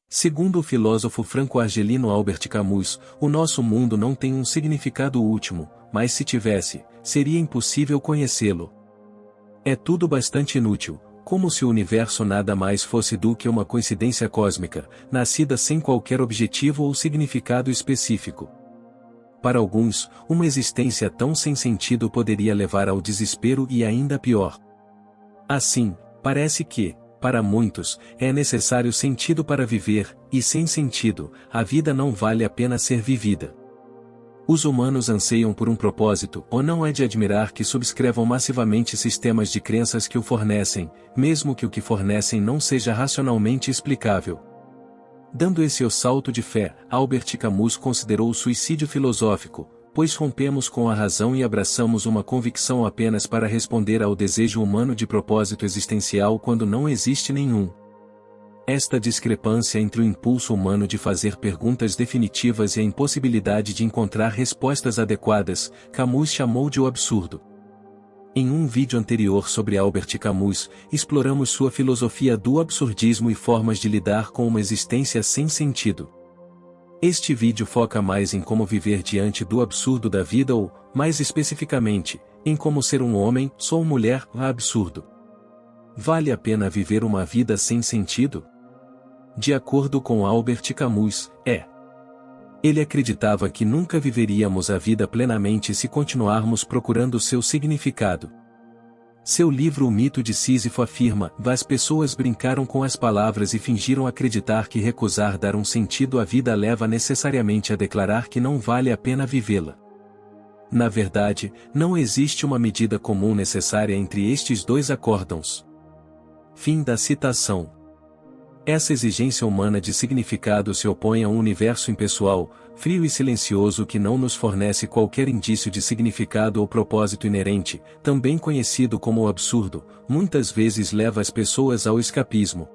Segundo o filósofo franco-argelino Albert Camus, o nosso mundo não tem um significado último, mas se tivesse, seria impossível conhecê-lo. É tudo bastante inútil, como se o universo nada mais fosse do que uma coincidência cósmica, nascida sem qualquer objetivo ou significado específico. Para alguns, uma existência tão sem sentido poderia levar ao desespero e ainda pior. Assim, parece que, para muitos, é necessário sentido para viver, e sem sentido, a vida não vale a pena ser vivida. Os humanos anseiam por um propósito, ou não é de admirar que subscrevam massivamente sistemas de crenças que o fornecem, mesmo que o que fornecem não seja racionalmente explicável. Dando esse o salto de fé, Albert Camus considerou o suicídio filosófico, pois rompemos com a razão e abraçamos uma convicção apenas para responder ao desejo humano de propósito existencial quando não existe nenhum. Esta discrepância entre o impulso humano de fazer perguntas definitivas e a impossibilidade de encontrar respostas adequadas, Camus chamou de o absurdo. Em um vídeo anterior sobre Albert Camus, exploramos sua filosofia do absurdismo e formas de lidar com uma existência sem sentido. Este vídeo foca mais em como viver diante do absurdo da vida ou, mais especificamente, em como ser um homem, ou mulher, absurdo. Vale a pena viver uma vida sem sentido? De acordo com Albert Camus, é. Ele acreditava que nunca viveríamos a vida plenamente se continuarmos procurando seu significado. Seu livro O Mito de Sísifo afirma: as pessoas brincaram com as palavras e fingiram acreditar que recusar dar um sentido à vida leva necessariamente a declarar que não vale a pena vivê-la. Na verdade, não existe uma medida comum necessária entre estes dois acórdãos. Fim da citação. Essa exigência humana de significado se opõe a um universo impessoal, frio e silencioso que não nos fornece qualquer indício de significado ou propósito inerente, também conhecido como o absurdo, muitas vezes leva as pessoas ao escapismo.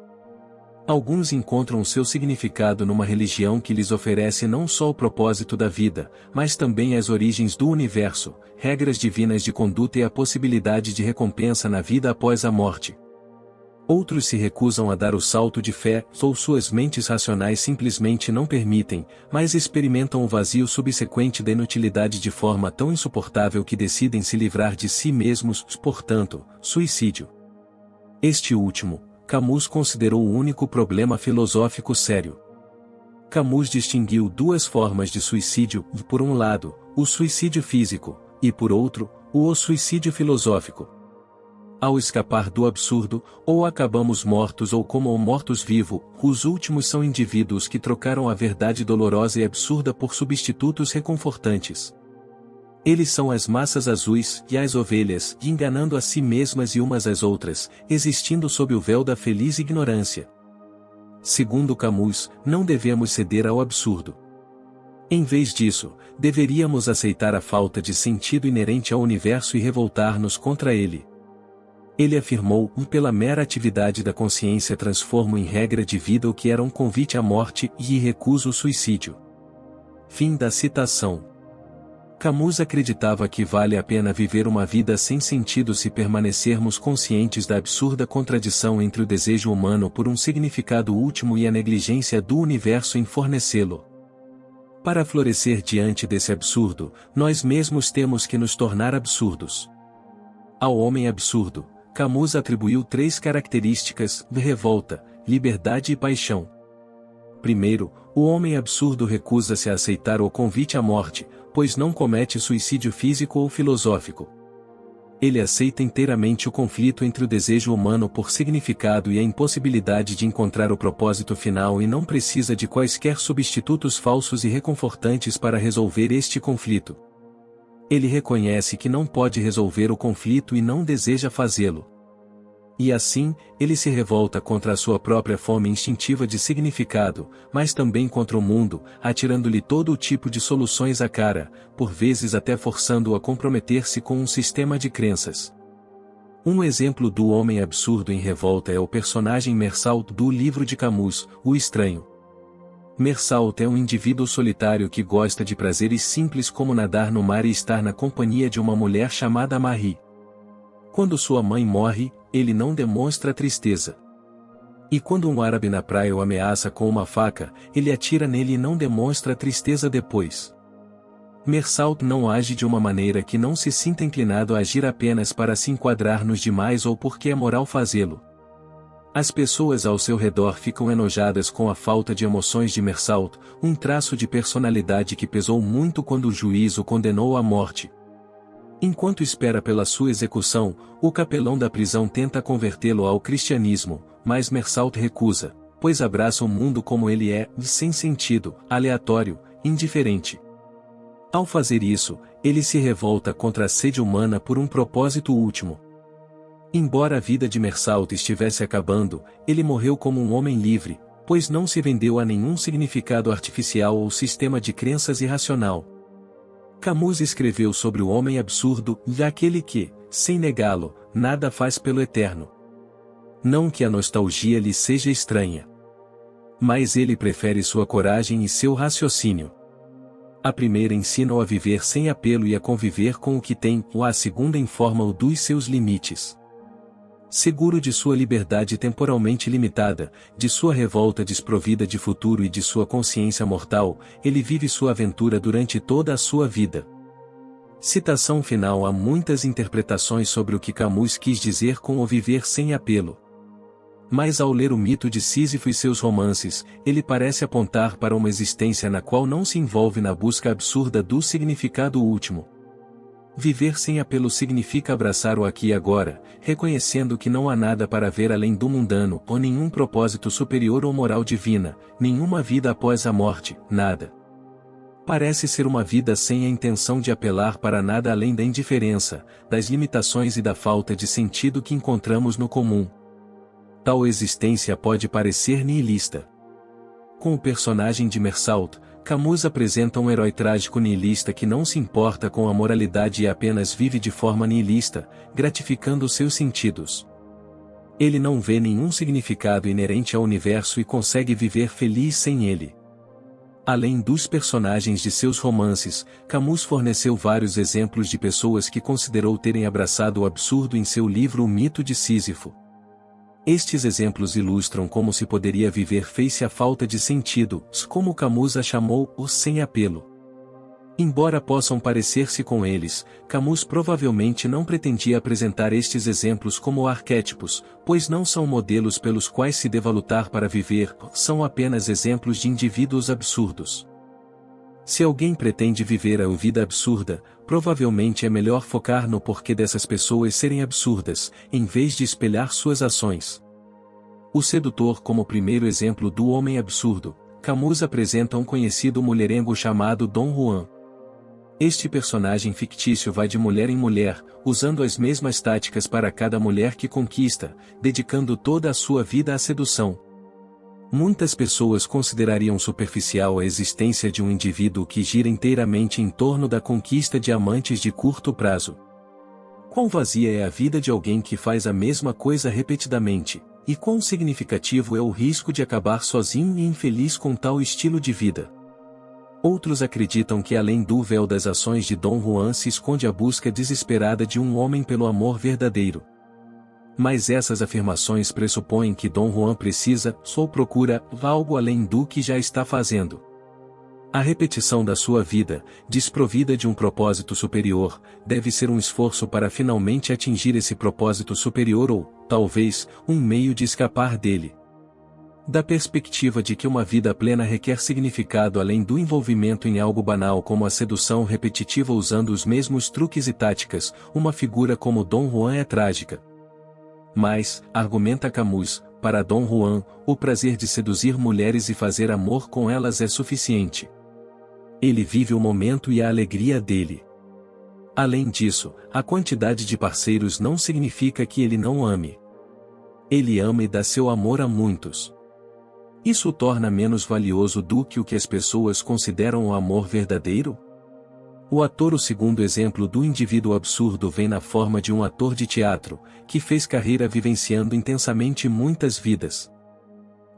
Alguns encontram seu significado numa religião que lhes oferece não só o propósito da vida, mas também as origens do universo, regras divinas de conduta e a possibilidade de recompensa na vida após a morte. Outros se recusam a dar o salto de fé, ou suas mentes racionais simplesmente não permitem, mas experimentam o vazio subsequente da inutilidade de forma tão insuportável que decidem se livrar de si mesmos, portanto, suicídio. Este último, Camus considerou o único problema filosófico sério. Camus distinguiu duas formas de suicídio: por um lado, o suicídio físico, e por outro, o suicídio filosófico. Ao escapar do absurdo, ou acabamos mortos ou como mortos-vivos, os últimos são indivíduos que trocaram a verdade dolorosa e absurda por substitutos reconfortantes. Eles são as massas azuis e as ovelhas, enganando a si mesmas e umas às outras, existindo sob o véu da feliz ignorância. Segundo Camus, não devemos ceder ao absurdo. Em vez disso, deveríamos aceitar a falta de sentido inerente ao universo e revoltar-nos contra ele. Ele afirmou: pela mera atividade da consciência transformo em regra de vida o que era um convite à morte e recuso o suicídio. Fim da citação. Camus acreditava que vale a pena viver uma vida sem sentido se permanecermos conscientes da absurda contradição entre o desejo humano por um significado último e a negligência do universo em fornecê-lo. Para florescer diante desse absurdo, nós mesmos temos que nos tornar absurdos. Ao homem absurdo, Camus atribuiu 3 características: revolta, liberdade e paixão. Primeiro, o homem absurdo recusa-se a aceitar o convite à morte, pois não comete suicídio físico ou filosófico. Ele aceita inteiramente o conflito entre o desejo humano por significado e a impossibilidade de encontrar o propósito final e não precisa de quaisquer substitutos falsos e reconfortantes para resolver este conflito. Ele reconhece que não pode resolver o conflito e não deseja fazê-lo. E assim, ele se revolta contra a sua própria fome instintiva de significado, mas também contra o mundo, atirando-lhe todo o tipo de soluções à cara, por vezes até forçando-o a comprometer-se com um sistema de crenças. Um exemplo do homem absurdo em revolta é o personagem Meursault do livro de Camus, O Estranho. Meursault é um indivíduo solitário que gosta de prazeres simples como nadar no mar e estar na companhia de uma mulher chamada Marie. Quando sua mãe morre, ele não demonstra tristeza. E quando um árabe na praia o ameaça com uma faca, ele atira nele e não demonstra tristeza depois. Mersalt não age de uma maneira que não se sinta inclinado a agir apenas para se enquadrar nos demais ou porque é moral fazê-lo. As pessoas ao seu redor ficam enojadas com a falta de emoções de Mersalt, um traço de personalidade que pesou muito quando o juiz o condenou à morte. Enquanto espera pela sua execução, o capelão da prisão tenta convertê-lo ao cristianismo, mas Mersalt recusa, pois abraça o mundo como ele é, sem sentido, aleatório, indiferente. Ao fazer isso, ele se revolta contra a sede humana por um propósito último. Embora a vida de Mersalt estivesse acabando, ele morreu como um homem livre, pois não se vendeu a nenhum significado artificial ou sistema de crenças irracional. Camus escreveu sobre o homem absurdo e aquele que, sem negá-lo, nada faz pelo eterno. Não que a nostalgia lhe seja estranha. Mas ele prefere sua coragem e seu raciocínio. A primeira ensina-o a viver sem apelo e a conviver com o que tem, ou a segunda informa-o dos seus limites. Seguro de sua liberdade temporalmente limitada, de sua revolta desprovida de futuro e de sua consciência mortal, ele vive sua aventura durante toda a sua vida. Citação final. Há muitas interpretações sobre o que Camus quis dizer com o viver sem apelo. Mas ao ler o mito de Sísifo e seus romances, ele parece apontar para uma existência na qual não se envolve na busca absurda do significado último. Viver sem apelo significa abraçar o aqui e agora, reconhecendo que não há nada para ver além do mundano ou nenhum propósito superior ou moral divina, nenhuma vida após a morte, nada. Parece ser uma vida sem a intenção de apelar para nada além da indiferença, das limitações e da falta de sentido que encontramos no comum. Tal existência pode parecer nihilista. Com o personagem de Mersalt, Camus apresenta um herói trágico nihilista que não se importa com a moralidade e apenas vive de forma nihilista, gratificando seus sentidos. Ele não vê nenhum significado inerente ao universo e consegue viver feliz sem ele. Além dos personagens de seus romances, Camus forneceu vários exemplos de pessoas que considerou terem abraçado o absurdo em seu livro O Mito de Sísifo. Estes exemplos ilustram como se poderia viver face à falta de sentido, como Camus a chamou, o sem apelo. Embora possam parecer-se com eles, Camus provavelmente não pretendia apresentar estes exemplos como arquétipos, pois não são modelos pelos quais se deva lutar para viver, são apenas exemplos de indivíduos absurdos. Se alguém pretende viver a vida absurda, provavelmente é melhor focar no porquê dessas pessoas serem absurdas, em vez de espelhar suas ações. O sedutor como primeiro exemplo do homem absurdo, Camus apresenta um conhecido mulherengo chamado Dom Juan. Este personagem fictício vai de mulher em mulher, usando as mesmas táticas para cada mulher que conquista, dedicando toda a sua vida à sedução. Muitas pessoas considerariam superficial a existência de um indivíduo que gira inteiramente em torno da conquista de amantes de curto prazo. Quão vazia é a vida de alguém que faz a mesma coisa repetidamente, e quão significativo é o risco de acabar sozinho e infeliz com tal estilo de vida. Outros acreditam que além do véu das ações de Dom Juan se esconde a busca desesperada de um homem pelo amor verdadeiro. Mas essas afirmações pressupõem que Dom Juan precisa, ou procura, algo além do que já está fazendo. A repetição da sua vida, desprovida de um propósito superior, deve ser um esforço para finalmente atingir esse propósito superior ou, talvez, um meio de escapar dele. Da perspectiva de que uma vida plena requer significado além do envolvimento em algo banal como a sedução repetitiva usando os mesmos truques e táticas, uma figura como Dom Juan é trágica. Mas, argumenta Camus, para Dom Juan, o prazer de seduzir mulheres e fazer amor com elas é suficiente. Ele vive o momento e a alegria dele. Além disso, a quantidade de parceiros não significa que ele não ame. Ele ama e dá seu amor a muitos. Isso o torna menos valioso do que o que as pessoas consideram o amor verdadeiro? O ator. O segundo exemplo do indivíduo absurdo vem na forma de um ator de teatro, que fez carreira vivenciando intensamente muitas vidas.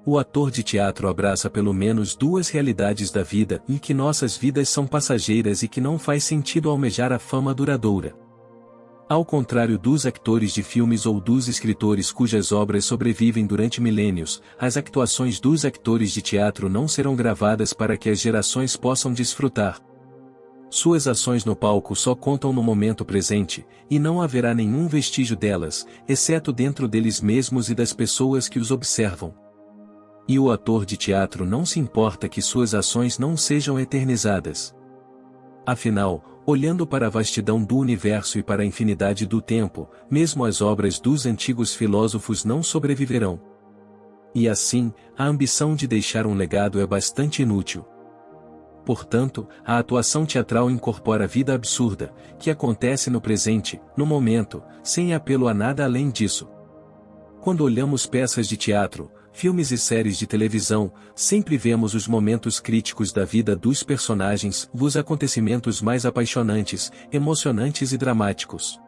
O ator de teatro abraça pelo menos duas realidades da vida, em que nossas vidas são passageiras e que não faz sentido almejar a fama duradoura. Ao contrário dos atores de filmes ou dos escritores cujas obras sobrevivem durante milênios, as atuações dos atores de teatro não serão gravadas para que as gerações possam desfrutar. Suas ações no palco só contam no momento presente, e não haverá nenhum vestígio delas, exceto dentro deles mesmos e das pessoas que os observam. E o ator de teatro não se importa que suas ações não sejam eternizadas. Afinal, olhando para a vastidão do universo e para a infinidade do tempo, mesmo as obras dos antigos filósofos não sobreviverão. E assim, a ambição de deixar um legado é bastante inútil. Portanto, a atuação teatral incorpora a vida absurda, que acontece no presente, no momento, sem apelo a nada além disso. Quando olhamos peças de teatro, filmes e séries de televisão, sempre vemos os momentos críticos da vida dos personagens, os acontecimentos mais apaixonantes, emocionantes e dramáticos.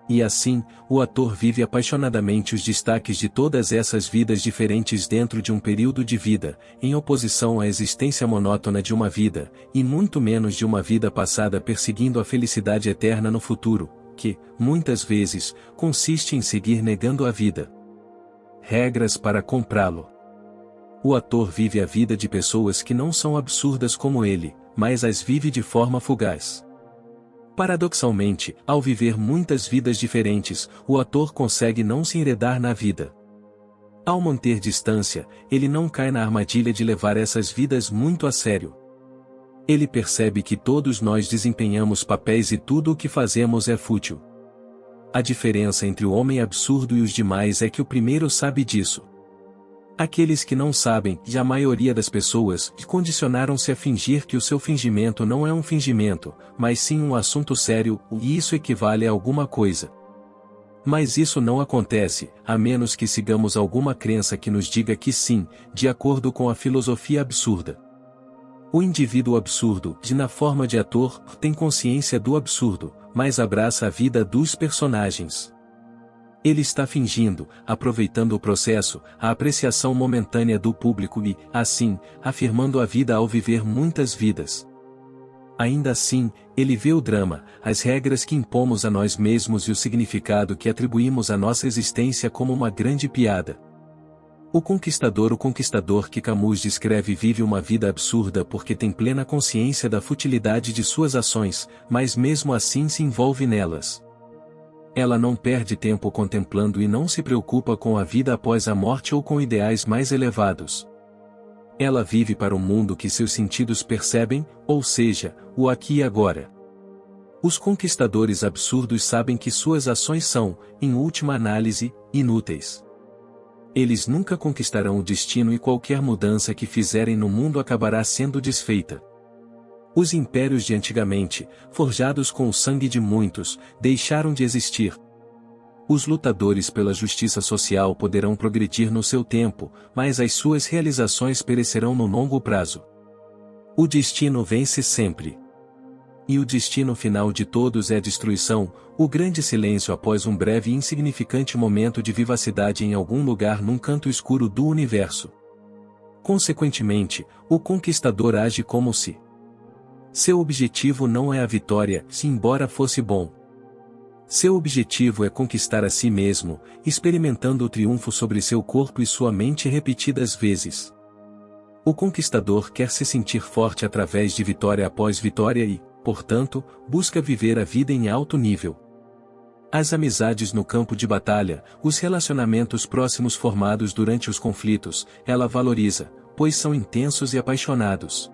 E assim, o ator vive apaixonadamente os destaques de todas essas vidas diferentes dentro de um período de vida, em oposição à existência monótona de uma vida, e muito menos de uma vida passada perseguindo a felicidade eterna no futuro, que, muitas vezes, consiste em seguir negando a vida. Regras para comprá-lo. O ator vive a vida de pessoas que não são absurdas como ele, mas as vive de forma fugaz. Paradoxalmente, ao viver muitas vidas diferentes, o ator consegue não se enredar na vida. Ao manter distância, ele não cai na armadilha de levar essas vidas muito a sério. Ele percebe que todos nós desempenhamos papéis e tudo o que fazemos é fútil. A diferença entre o homem absurdo e os demais é que o primeiro sabe disso. Aqueles que não sabem, e a maioria das pessoas, condicionaram-se a fingir que o seu fingimento não é um fingimento, mas sim um assunto sério, e isso equivale a alguma coisa. Mas isso não acontece, a menos que sigamos alguma crença que nos diga que sim, de acordo com a filosofia absurda. O indivíduo absurdo, na forma de ator, tem consciência do absurdo, mas abraça a vida dos personagens. Ele está fingindo, aproveitando o processo, a apreciação momentânea do público e, assim, afirmando a vida ao viver muitas vidas. Ainda assim, ele vê o drama, as regras que impomos a nós mesmos e o significado que atribuímos à nossa existência como uma grande piada. O conquistador que Camus descreve vive uma vida absurda porque tem plena consciência da futilidade de suas ações, mas mesmo assim se envolve nelas. Ela não perde tempo contemplando e não se preocupa com a vida após a morte ou com ideais mais elevados. Ela vive para o mundo que seus sentidos percebem, ou seja, o aqui e agora. Os conquistadores absurdos sabem que suas ações são, em última análise, inúteis. Eles nunca conquistarão o destino e qualquer mudança que fizerem no mundo acabará sendo desfeita. Os impérios de antigamente, forjados com o sangue de muitos, deixaram de existir. Os lutadores pela justiça social poderão progredir no seu tempo, mas as suas realizações perecerão no longo prazo. O destino vence sempre. E o destino final de todos é a destruição, o grande silêncio após um breve e insignificante momento de vivacidade em algum lugar num canto escuro do universo. Consequentemente, o conquistador age como se seu objetivo não é a vitória, se embora fosse bom. Seu objetivo é conquistar a si mesmo, experimentando o triunfo sobre seu corpo e sua mente repetidas vezes. O conquistador quer se sentir forte através de vitória após vitória e, portanto, busca viver a vida em alto nível. As amizades no campo de batalha, os relacionamentos próximos formados durante os conflitos, ela valoriza, pois são intensos e apaixonados.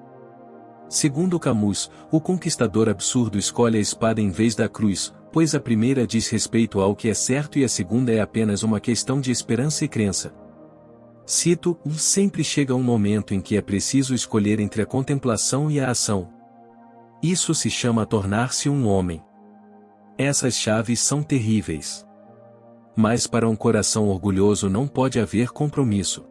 Segundo Camus, o conquistador absurdo escolhe a espada em vez da cruz, pois a primeira diz respeito ao que é certo e a segunda é apenas uma questão de esperança e crença. Cito: sempre chega um momento em que é preciso escolher entre a contemplação e a ação. Isso se chama tornar-se um homem. Essas chaves são terríveis. Mas para um coração orgulhoso não pode haver compromisso.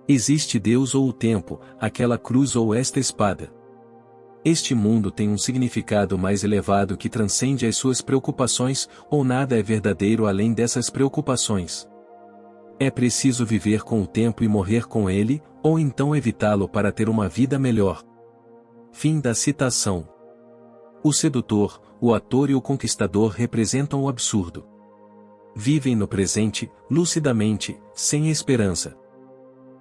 Existe Deus ou o tempo, aquela cruz ou esta espada. Este mundo tem um significado mais elevado que transcende as suas preocupações, ou nada é verdadeiro além dessas preocupações. É preciso viver com o tempo e morrer com ele, ou então evitá-lo para ter uma vida melhor. Fim da citação. O sedutor, o ator e o conquistador representam o absurdo. Vivem no presente, lucidamente, sem esperança.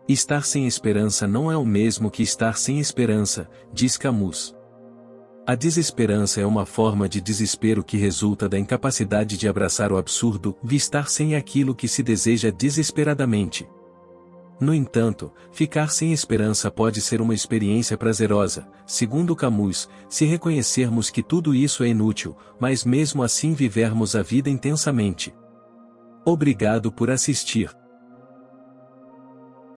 Estar sem esperança não é o mesmo que estar sem esperança, diz Camus. A desesperança é uma forma de desespero que resulta da incapacidade de abraçar o absurdo, de estar sem aquilo que se deseja desesperadamente. No entanto, ficar sem esperança pode ser uma experiência prazerosa, segundo Camus, se reconhecermos que tudo isso é inútil, mas mesmo assim vivermos a vida intensamente. Obrigado por assistir.